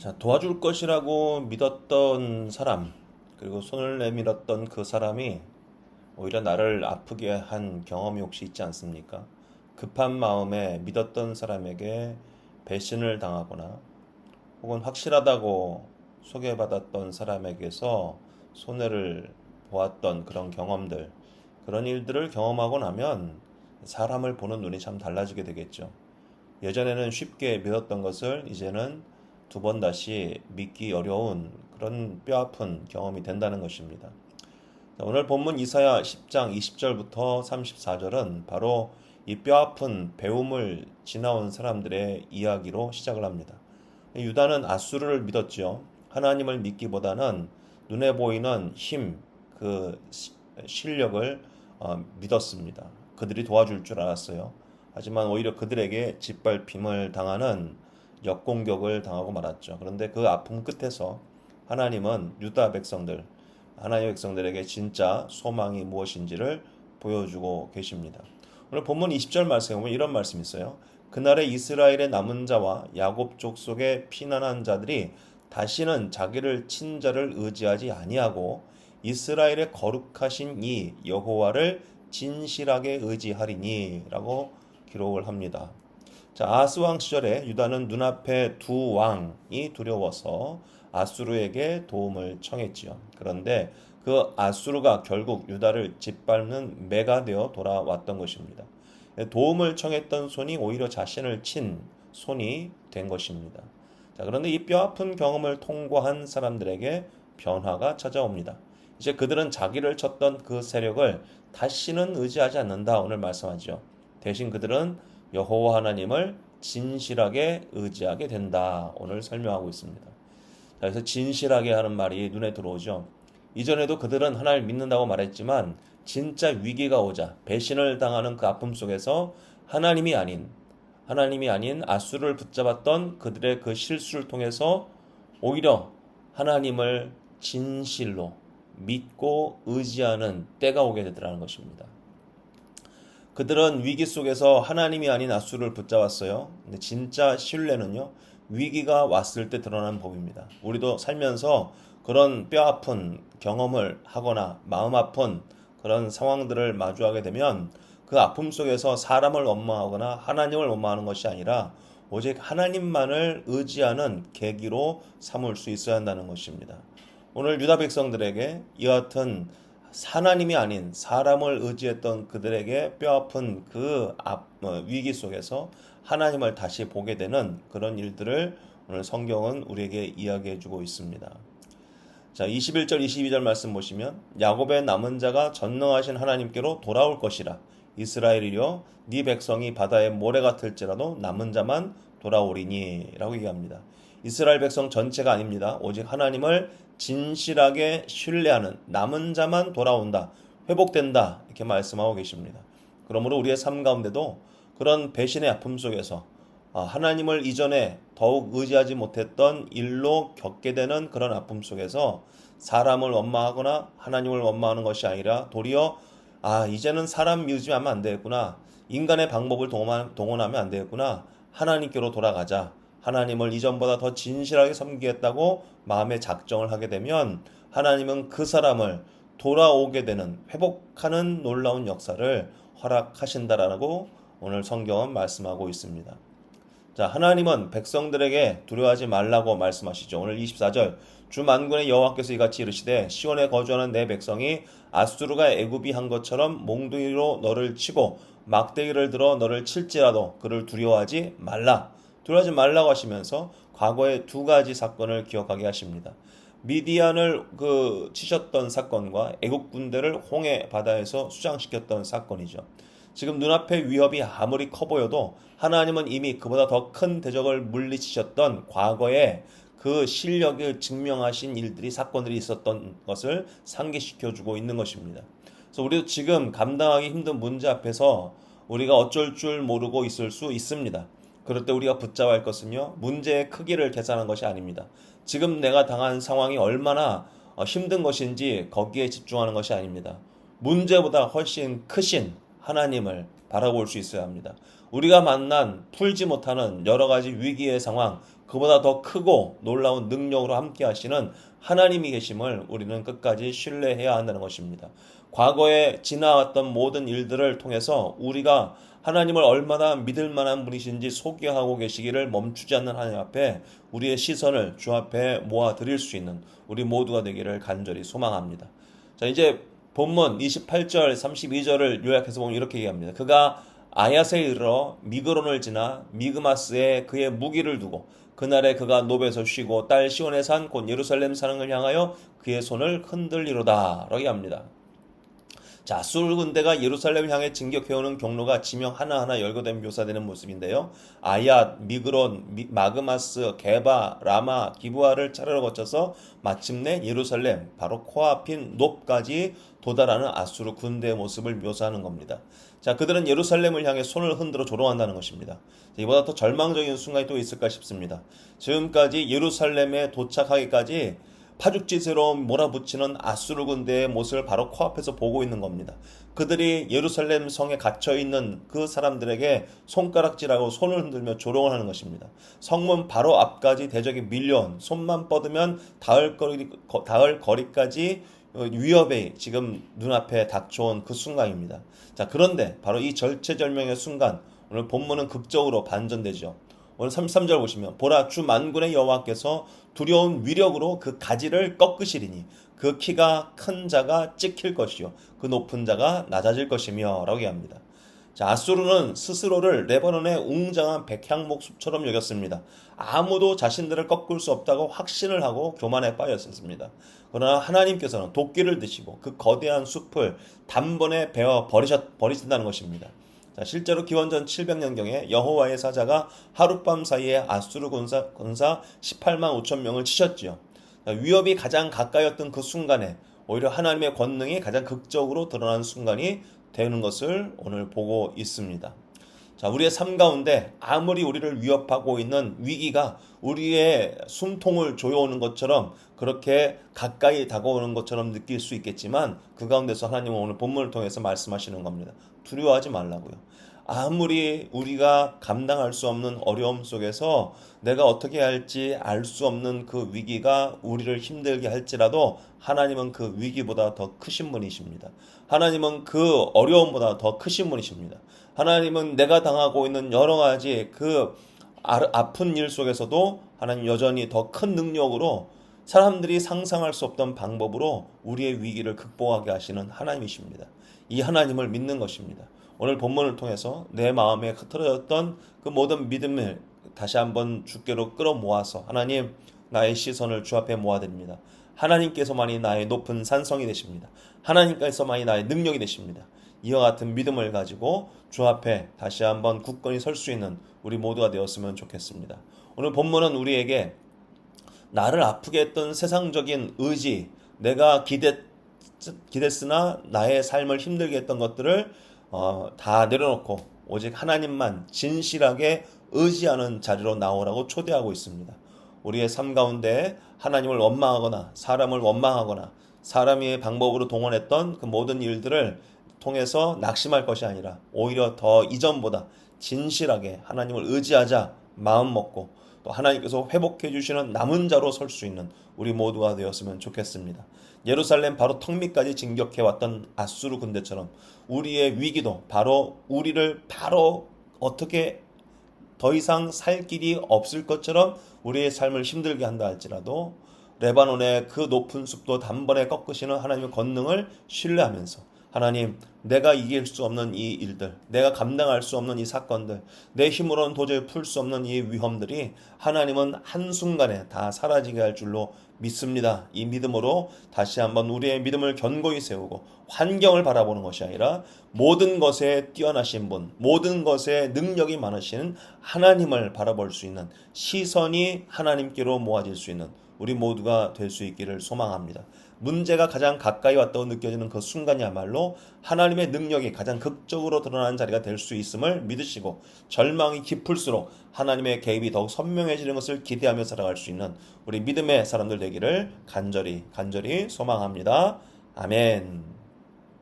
자, 도와줄 것이라고 믿었던 사람, 그리고 손을 내밀었던 그 사람이 오히려 나를 아프게 한 경험이 혹시 있지 않습니까? 급한 마음에 믿었던 사람에게 배신을 당하거나 혹은 확실하다고 소개받았던 사람에게서 손해를 보았던 그런 경험들, 그런 일들을 경험하고 나면 사람을 보는 눈이 참 달라지게 되겠죠. 예전에는 쉽게 믿었던 것을 이제는 두 번 다시 믿기 어려운 그런 뼈아픈 경험이 된다는 것입니다. 오늘 본문 이사야 10장 20절부터 34절은 바로 이 뼈아픈 배움을 지나온 사람들의 이야기로 시작을 합니다. 유다는 아수르를 믿었죠. 하나님을 믿기보다는 눈에 보이는 힘, 그 실력을 믿었습니다. 그들이 도와줄 줄 알았어요. 하지만 오히려 그들에게 짓밟힘을 당하는 역공격을 당하고 말았죠. 그런데 그 아픔 끝에서 하나님은 유다 백성들, 하나님의 백성들에게 진짜 소망이 무엇인지를 보여주고 계십니다. 오늘 본문 20절 말씀에 보면 이런 말씀이 있어요. 그날에 이스라엘의 남은 자와 야곱 족속의 피난한 자들이 다시는 자기를 친 자를 의지하지 아니하고 이스라엘의 거룩하신 이 여호와를 진실하게 의지하리니라고 기록을 합니다. 자, 아하스 왕 시절에 유다는 눈앞에 두 왕이 두려워서 아수르에게 도움을 청했지요. 그런데 그 아수르가 결국 유다를 짓밟는 매가 되어 돌아왔던 것입니다. 도움을 청했던 손이 오히려 자신을 친 손이 된 것입니다. 자, 그런데 이 뼈아픈 경험을 통과한 사람들에게 변화가 찾아옵니다. 이제 그들은 자기를 쳤던 그 세력을 다시는 의지하지 않는다 오늘 말씀하죠. 대신 그들은 여호와 하나님을 진실하게 의지하게 된다 오늘 설명하고 있습니다. 그래서 진실하게 하는 말이 눈에 들어오죠. 이전에도 그들은 하나님을 믿는다고 말했지만 진짜 위기가 오자 배신을 당하는 그 아픔 속에서 하나님이 아닌 아수르를 붙잡았던 그들의 그 실수를 통해서 오히려 하나님을 진실로 믿고 의지하는 때가 오게 되더라는 것입니다. 그들은 위기 속에서 하나님이 아닌 아수르를 붙잡았어요. 근데 진짜 신뢰는요, 위기가 왔을 때 드러나는 법입니다. 우리도 살면서 그런 뼈아픈 경험을 하거나 마음 아픈 그런 상황들을 마주하게 되면 그 아픔 속에서 사람을 원망하거나 하나님을 원망하는 것이 아니라 오직 하나님만을 의지하는 계기로 삼을 수 있어야 한다는 것입니다. 오늘 유다 백성들에게 이 같은 하나님이 아닌 사람을 의지했던 그들에게 뼈아픈 그 위기 속에서 하나님을 다시 보게 되는 그런 일들을 오늘 성경은 우리에게 이야기해 주고 있습니다. 자, 21절 22절 말씀 보시면 야곱의 남은 자가 전능하신 하나님께로 돌아올 것이라. 이스라엘이여 네 백성이 바다의 모래 같을지라도 남은 자만 돌아오리니 라고 얘기합니다. 이스라엘 백성 전체가 아닙니다. 오직 하나님을 진실하게 신뢰하는 남은 자만 돌아온다, 회복된다 이렇게 말씀하고 계십니다. 그러므로 우리의 삶 가운데도 그런 배신의 아픔 속에서 하나님을 이전에 더욱 의지하지 못했던 일로 겪게 되는 그런 아픔 속에서 사람을 원망하거나 하나님을 원망하는 것이 아니라 도리어 이제는 사람 의지하면 안 되겠구나, 인간의 방법을 동원하면 안 되겠구나, 하나님께로 돌아가자, 하나님을 이전보다 더 진실하게 섬기겠다고 마음의 작정을 하게 되면 하나님은 그 사람을 돌아오게 되는 회복하는 놀라운 역사를 허락하신다라고 오늘 성경은 말씀하고 있습니다. 자, 하나님은 백성들에게 두려워하지 말라고 말씀하시죠. 오늘 24절 주 만군의 여호와께서 이같이 이르시되 시온에 거주하는 내 백성이 아수르가 애굽이 한 것처럼 몽둥이로 너를 치고 막대기를 들어 너를 칠지라도 그를 두려워하지 말라고 하시면서 과거의 두 가지 사건을 기억하게 하십니다. 미디안을 치셨던 사건과 애국 군대를 홍해 바다에서 수장시켰던 사건이죠. 지금 눈앞의 위협이 아무리 커 보여도 하나님은 이미 그보다 더 큰 대적을 물리치셨던 과거에 그 실력을 증명하신 사건들이 있었던 것을 상기시켜주고 있는 것입니다. 그래서 우리도 지금 감당하기 힘든 문제 앞에서 우리가 어쩔 줄 모르고 있을 수 있습니다. 그럴 때 우리가 붙잡아야 할 것은요, 문제의 크기를 계산한 것이 아닙니다. 지금 내가 당한 상황이 얼마나 힘든 것인지 거기에 집중하는 것이 아닙니다. 문제보다 훨씬 크신 하나님을 바라볼 수 있어야 합니다. 우리가 만난 풀지 못하는 여러 가지 위기의 상황, 그보다 더 크고 놀라운 능력으로 함께 하시는 하나님이 계심을 우리는 끝까지 신뢰해야 한다는 것입니다. 과거에 지나왔던 모든 일들을 통해서 우리가 하나님을 얼마나 믿을 만한 분이신지 소개하고 계시기를 멈추지 않는 하나님 앞에 우리의 시선을 주 앞에 모아 드릴 수 있는 우리 모두가 되기를 간절히 소망합니다. 자, 이제 본문 28절 32절을 요약해서 보면 이렇게 얘기합니다. 그가 아얏에 이르러 미그론을 지나 미그마스에 그의 무기를 두고 그날에 그가 노베에서 쉬고 딸 시온의 산 곧 예루살렘 산을 향하여 그의 손을 흔들리로다 라고 합니다. 자, 아수르 군대가 예루살렘을 향해 진격해오는 경로가 지명 하나하나 열거된 묘사되는 모습인데요. 아얏, 미그론, 마그마스, 게바, 라마, 기브아를 차례로 거쳐서 마침내 예루살렘, 바로 코앞인 놉까지 도달하는 아수르 군대의 모습을 묘사하는 겁니다. 자, 그들은 예루살렘을 향해 손을 흔들어 조롱한다는 것입니다. 이보다 더 절망적인 순간이 또 있을까 싶습니다. 지금까지 예루살렘에 도착하기까지 파죽지세로 몰아붙이는 아수르 군대의 모습을 바로 코앞에서 보고 있는 겁니다. 그들이 예루살렘 성에 갇혀있는 그 사람들에게 손가락질하고 손을 흔들며 조롱을 하는 것입니다. 성문 바로 앞까지 대적이 밀려온, 손만 뻗으면 닿을 거리까지 위협이 지금 눈앞에 닥쳐온 그 순간입니다. 자, 그런데 바로 이 절체절명의 순간, 오늘 본문은 극적으로 반전되죠. 오늘 33절 보시면 보라 주 만군의 여호와께서 두려운 위력으로 그 가지를 꺾으시리니 그 키가 큰 자가 찍힐 것이요 그 높은 자가 낮아질 것이며 라고 합니다. 자, 아수르는 스스로를 레바논의 웅장한 백향목 숲처럼 여겼습니다. 아무도 자신들을 꺾을 수 없다고 확신을 하고 교만에 빠졌었습니다. 그러나 하나님께서는 도끼를 드시고 그 거대한 숲을 단번에 베어 버리신다는 것입니다. 자, 실제로 기원전 700년경에 여호와의 사자가 하룻밤 사이에 아수르 군사 18만 5천 명을 치셨지요. 자, 위협이 가장 가까이였던 그 순간에 오히려 하나님의 권능이 가장 극적으로 드러나는 순간이 되는 것을 오늘 보고 있습니다. 자, 우리의 삶 가운데 아무리 우리를 위협하고 있는 위기가 우리의 숨통을 조여오는 것처럼 그렇게 가까이 다가오는 것처럼 느낄 수 있겠지만 그 가운데서 하나님은 오늘 본문을 통해서 말씀하시는 겁니다. 두려워하지 말라고요. 아무리 우리가 감당할 수 없는 어려움 속에서 내가 어떻게 할지 알 수 없는 그 위기가 우리를 힘들게 할지라도 하나님은 그 위기보다 더 크신 분이십니다. 하나님은 그 어려움보다 더 크신 분이십니다. 하나님은 내가 당하고 있는 여러 가지 그 아픈 일 속에서도 하나님 여전히 더 큰 능력으로 사람들이 상상할 수 없던 방법으로 우리의 위기를 극복하게 하시는 하나님이십니다. 이 하나님을 믿는 것입니다. 오늘 본문을 통해서 내 마음에 흐트러졌던 그 모든 믿음을 다시 한번 주께로 끌어모아서 하나님, 나의 시선을 주 앞에 모아드립니다. 하나님께서만이 나의 높은 산성이 되십니다. 하나님께서만이 나의 능력이 되십니다. 이와 같은 믿음을 가지고 주 앞에 다시 한번 굳건히 설 수 있는 우리 모두가 되었으면 좋겠습니다. 오늘 본문은 우리에게 나를 아프게 했던 세상적인 의지, 내가 기댔으나 나의 삶을 힘들게 했던 것들을 다 내려놓고 오직 하나님만 진실하게 의지하는 자리로 나오라고 초대하고 있습니다. 우리의 삶 가운데 하나님을 원망하거나 사람을 원망하거나 사람의 방법으로 동원했던 그 모든 일들을 통해서 낙심할 것이 아니라 오히려 더 이전보다 진실하게 하나님을 의지하자 마음 먹고 또 하나님께서 회복해 주시는 남은 자로 설 수 있는 우리 모두가 되었으면 좋겠습니다. 예루살렘 바로 턱 밑까지 진격해 왔던 아수르 군대처럼 우리의 위기도 바로 우리를 바로 어떻게 더 이상 살 길이 없을 것처럼 우리의 삶을 힘들게 한다 할지라도 레바논의 그 높은 숲도 단번에 꺾으시는 하나님의 권능을 신뢰하면서 하나님, 내가 이길 수 없는 이 일들, 내가 감당할 수 없는 이 사건들, 내 힘으로는 도저히 풀 수 없는 이 위험들이 하나님은 한순간에 다 사라지게 할 줄로 믿습니다. 이 믿음으로 다시 한번 우리의 믿음을 견고히 세우고 환경을 바라보는 것이 아니라 모든 것에 뛰어나신 분, 모든 것에 능력이 많으신 하나님을 바라볼 수 있는 시선이 하나님께로 모아질 수 있는 우리 모두가 될 수 있기를 소망합니다. 문제가 가장 가까이 왔다고 느껴지는 그 순간이야말로 하나님의 능력이 가장 극적으로 드러나는 자리가 될 수 있음을 믿으시고 절망이 깊을수록 하나님의 개입이 더욱 선명해지는 것을 기대하며 살아갈 수 있는 우리 믿음의 사람들 되기를 간절히 소망합니다. 아멘.